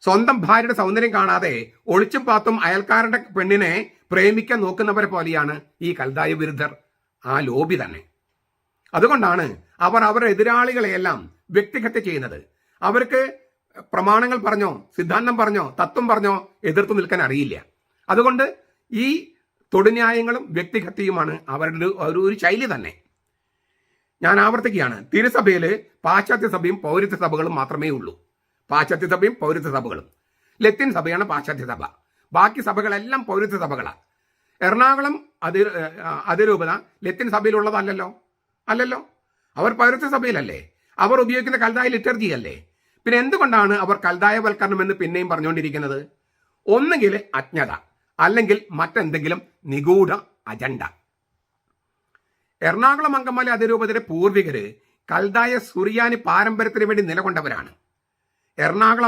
സ്വന്തം ഭാര്യയുടെ സൗന്ദര്യം കാണാതെ ഒളിച്ചും പാത്തും അയൽക്കാരന്റെ പെണ്ണിനെ പ്രേമിക്കാൻ നോക്കുന്നവരെ പോലെയാണ് ഈ കൽദായ വിരുദ്ധർ, ആ ലോബി തന്നെ. അതുകൊണ്ടാണ് അവർ അവരുടെ എതിരാളികളെയെല്ലാം വ്യക്തിഹത്യ ചെയ്യുന്നത്. അവർക്ക് പ്രമാണങ്ങൾ പറഞ്ഞോ, സിദ്ധാന്തം പറഞ്ഞോ, തത്വം പറഞ്ഞോ എതിർത്തു നിൽക്കാൻ അറിയില്ല. അതുകൊണ്ട് ഈ തൊടുന്യായങ്ങളും വ്യക്തിഹത്യയുമാണ് അവരുടെ ഒരു ശൈലി തന്നെ. ഞാൻ ആവർത്തിക്കുകയാണ്, തിരുസഭയിൽ പാശ്ചാത്യ സഭയും പൗരത്യ സഭകളും മാത്രമേ ഉള്ളൂ. പാശ്ചാത്യ സഭയും പൗരത്യ സഭകളും. ലത്തീൻ സഭയാണ് പാശ്ചാത്യ സഭ. ബാക്കി സഭകളെല്ലാം പൗരത്യ സഭകളാണ്. എറണാകുളം അതിരൂപത ലത്തീൻ സഭയിലുള്ളതല്ലല്ലോ, അല്ലല്ലോ. അവർ പൗരത്യ സഭയിലല്ലേ. അവർ ഉപയോഗിക്കുന്ന കൽദായ ലിറ്റർജി അല്ലേ. പിന്നെ എന്തുകൊണ്ടാണ് അവർ കൽദായവൽക്കരണം എന്ന് പിന്നെയും പറഞ്ഞുകൊണ്ടിരിക്കുന്നത്? ഒന്നുകിൽ അജ്ഞത, അല്ലെങ്കിൽ മറ്റെന്തെങ്കിലും നിഗൂഢ അജണ്ട. എറണാകുളം അങ്കമാലി അതിരൂപതയുടെ പൂർവികര് കൽദായ സുറിയാനി പാരമ്പര്യത്തിന് വേണ്ടി നിലകൊണ്ടവരാണ്. എറണാകുളം